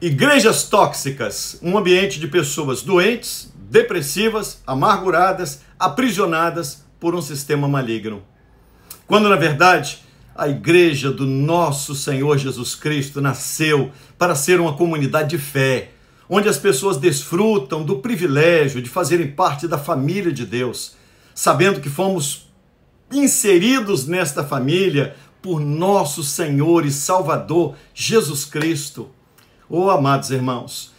Igrejas tóxicas, um ambiente de pessoas doentes, depressivas, amarguradas, aprisionadas por um sistema maligno. Quando, na verdade, a igreja do nosso Senhor Jesus Cristo nasceu para ser uma comunidade de fé, onde as pessoas desfrutam do privilégio de fazerem parte da família de Deus, sabendo que fomos inseridos nesta família por nosso Senhor e Salvador Jesus Cristo. Oh, amados irmãos,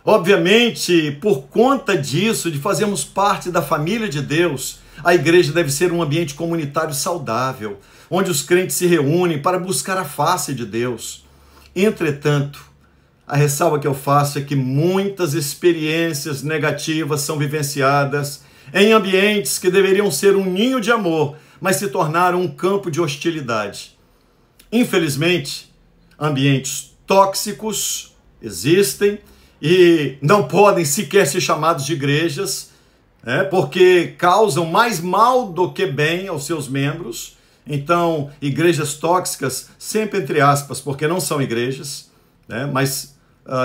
obviamente, por conta disso, de fazermos parte da família de Deus, a igreja deve ser um ambiente comunitário saudável, onde os crentes se reúnem para buscar a face de Deus. Entretanto, a ressalva que eu faço é que muitas experiências negativas são vivenciadas em ambientes que deveriam ser um ninho de amor, mas se tornaram um campo de hostilidade. Infelizmente, ambientes tóxicos existem e não podem sequer ser chamados de igrejas, porque causam mais mal do que bem aos seus membros. Então, igrejas tóxicas, sempre entre aspas, porque não são igrejas, mas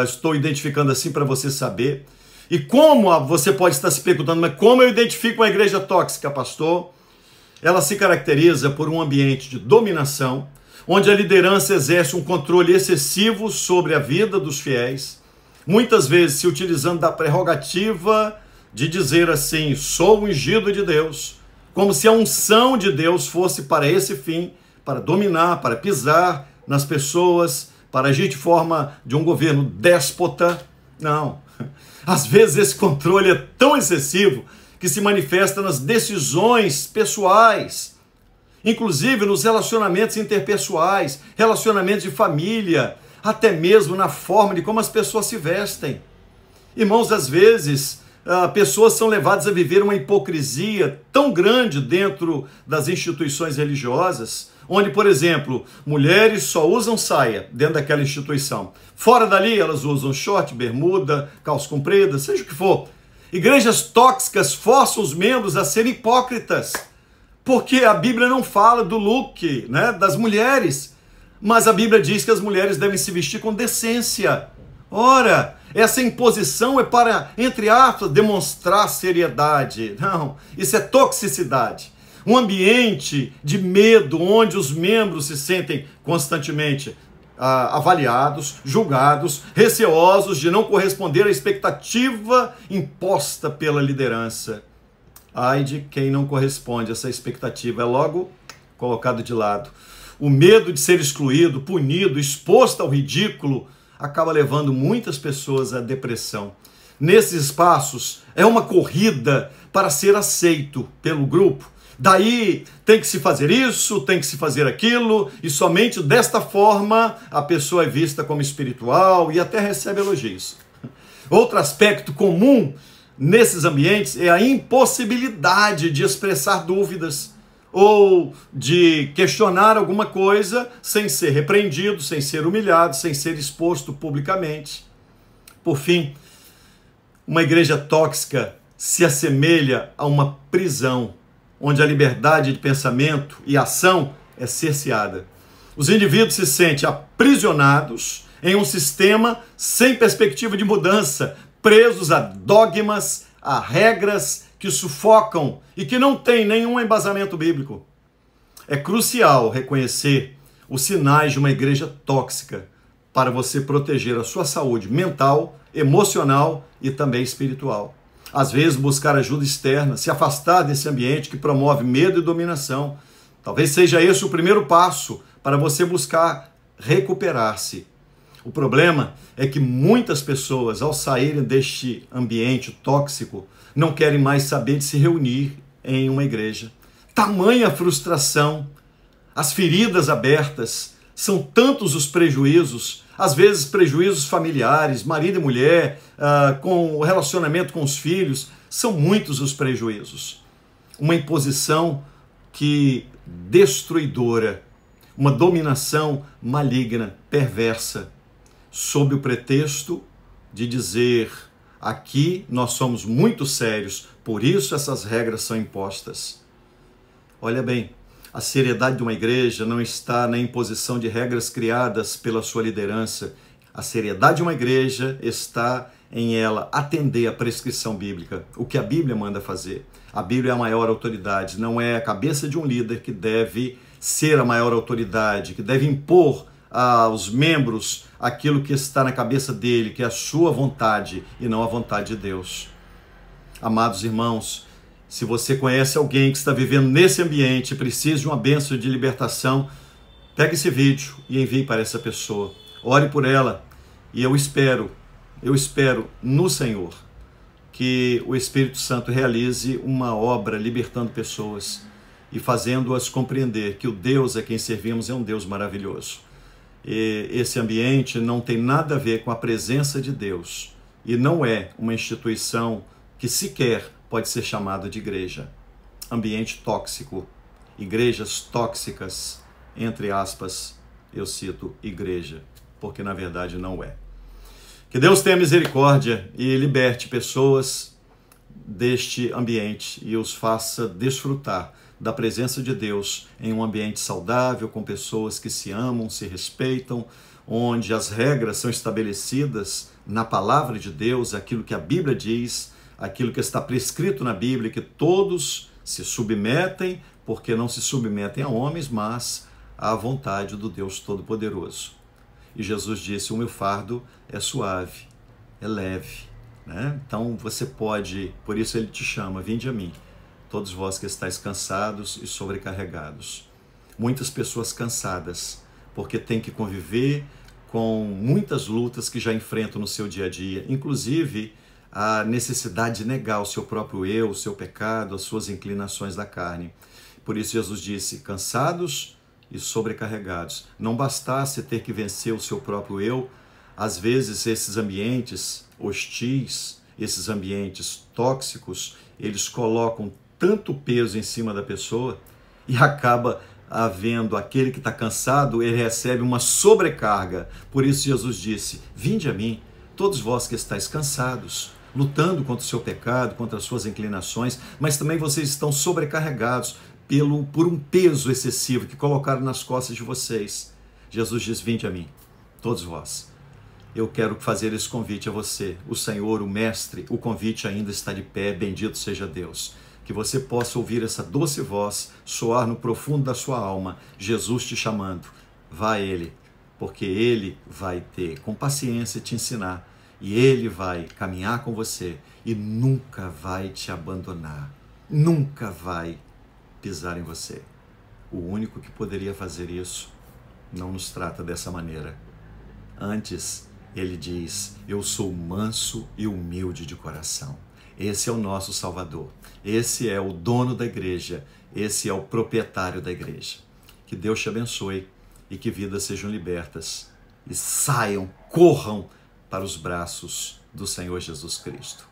estou identificando assim para você saber. E como você pode estar se perguntando, mas como eu identifico uma igreja tóxica, pastor? Ela se caracteriza por um ambiente de dominação, onde a liderança exerce um controle excessivo sobre a vida dos fiéis, muitas vezes se utilizando da prerrogativa de dizer assim, sou ungido de Deus, como se a unção de Deus fosse para esse fim, para dominar, para pisar nas pessoas, para agir de forma de um governo déspota. Não. Às vezes esse controle é tão excessivo que se manifesta nas decisões pessoais, inclusive nos relacionamentos interpessoais, relacionamentos de família, até mesmo na forma de como as pessoas se vestem. Irmãos, às vezes, pessoas são levadas a viver uma hipocrisia tão grande dentro das instituições religiosas, onde, por exemplo, mulheres só usam saia dentro daquela instituição. Fora dali, elas usam short, bermuda, calça comprida, seja o que for. Igrejas tóxicas forçam os membros a serem hipócritas, porque a Bíblia não fala do look, das mulheres, mas a Bíblia diz que as mulheres devem se vestir com decência. Ora, essa imposição é para, entre aspas, demonstrar seriedade. Não, isso é toxicidade. Um ambiente de medo, onde os membros se sentem constantemente avaliados, julgados, receosos de não corresponder à expectativa imposta pela liderança. Ai de quem não corresponde a essa expectativa, é logo colocado de lado. O medo de ser excluído, punido, exposto ao ridículo, acaba levando muitas pessoas à depressão. Nesses espaços, é uma corrida para ser aceito pelo grupo. Daí tem que se fazer isso, tem que se fazer aquilo, e somente desta forma a pessoa é vista como espiritual e até recebe elogios. Outro aspecto comum nesses ambientes é a impossibilidade de expressar dúvidas ou de questionar alguma coisa sem ser repreendido, sem ser humilhado, sem ser exposto publicamente. Por fim, uma igreja tóxica se assemelha a uma prisão, onde a liberdade de pensamento e ação é cerceada. Os indivíduos se sentem aprisionados em um sistema sem perspectiva de mudança, presos a dogmas, a regras que sufocam e que não têm nenhum embasamento bíblico. É crucial reconhecer os sinais de uma igreja tóxica para você proteger a sua saúde mental, emocional e também espiritual. Às vezes buscar ajuda externa, se afastar desse ambiente que promove medo e dominação. Talvez seja esse o primeiro passo para você buscar recuperar-se. O problema é que muitas pessoas, ao saírem deste ambiente tóxico, não querem mais saber de se reunir em uma igreja. Tamanha frustração, as feridas abertas, são tantos os prejuízos, às vezes prejuízos familiares, marido e mulher, com o relacionamento com os filhos, são muitos os prejuízos. Uma imposição destruidora, uma dominação maligna, perversa, sob o pretexto de dizer, aqui nós somos muito sérios, por isso essas regras são impostas. Olha bem, a seriedade de uma igreja não está na imposição de regras criadas pela sua liderança. A seriedade de uma igreja está em ela atender à prescrição bíblica, o que a Bíblia manda fazer. A Bíblia é a maior autoridade, não é a cabeça de um líder que deve ser a maior autoridade, que deve impor aos membros aquilo que está na cabeça dele, que é a sua vontade e não a vontade de Deus. Amados irmãos, se você conhece alguém que está vivendo nesse ambiente e precisa de uma bênção de libertação, pegue esse vídeo e envie para essa pessoa. Ore por ela e eu espero no Senhor que o Espírito Santo realize uma obra libertando pessoas e fazendo-as compreender que o Deus a quem servimos é um Deus maravilhoso. E esse ambiente não tem nada a ver com a presença de Deus e não é uma instituição que sequer pode ser chamada de igreja. Ambiente tóxico, igrejas tóxicas, entre aspas, eu cito igreja, porque na verdade não é. Que Deus tenha misericórdia e liberte pessoas deste ambiente e os faça desfrutar da presença de Deus em um ambiente saudável, com pessoas que se amam, se respeitam, onde as regras são estabelecidas na palavra de Deus, aquilo que a Bíblia diz, aquilo que está prescrito na Bíblia, que todos se submetem, porque não se submetem a homens, mas à vontade do Deus Todo-Poderoso. E Jesus disse, o meu fardo é suave, é leve, né? Então você pode, por isso ele te chama, vinde a mim, todos vós que estáis cansados e sobrecarregados. Muitas pessoas cansadas, porque têm que conviver com muitas lutas que já enfrentam no seu dia a dia, inclusive a necessidade de negar o seu próprio eu, o seu pecado, as suas inclinações da carne. Por isso Jesus disse, cansados e sobrecarregados. Não bastasse ter que vencer o seu próprio eu, às vezes esses ambientes hostis, esses ambientes tóxicos, eles colocam tanto peso em cima da pessoa e acaba havendo aquele que está cansado, ele recebe uma sobrecarga. Por isso Jesus disse, vinde a mim, todos vós que estáis cansados, lutando contra o seu pecado, contra as suas inclinações, mas também vocês estão sobrecarregados por um peso excessivo que colocaram nas costas de vocês. Jesus diz, vinde a mim, todos vós. Eu quero fazer esse convite a você. O Senhor, o Mestre, o convite ainda está de pé, bendito seja Deus. Que você possa ouvir essa doce voz soar no profundo da sua alma, Jesus te chamando. Vá a Ele, porque Ele vai ter com paciência te ensinar e Ele vai caminhar com você e nunca vai te abandonar, nunca vai pisar em você. O único que poderia fazer isso não nos trata dessa maneira. Antes, ele diz, eu sou manso e humilde de coração. Esse é o nosso Salvador. Esse é o dono da igreja. Esse é o proprietário da igreja. Que Deus te abençoe e que vidas sejam libertas e saiam, corram para os braços do Senhor Jesus Cristo.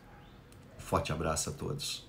Um forte abraço a todos.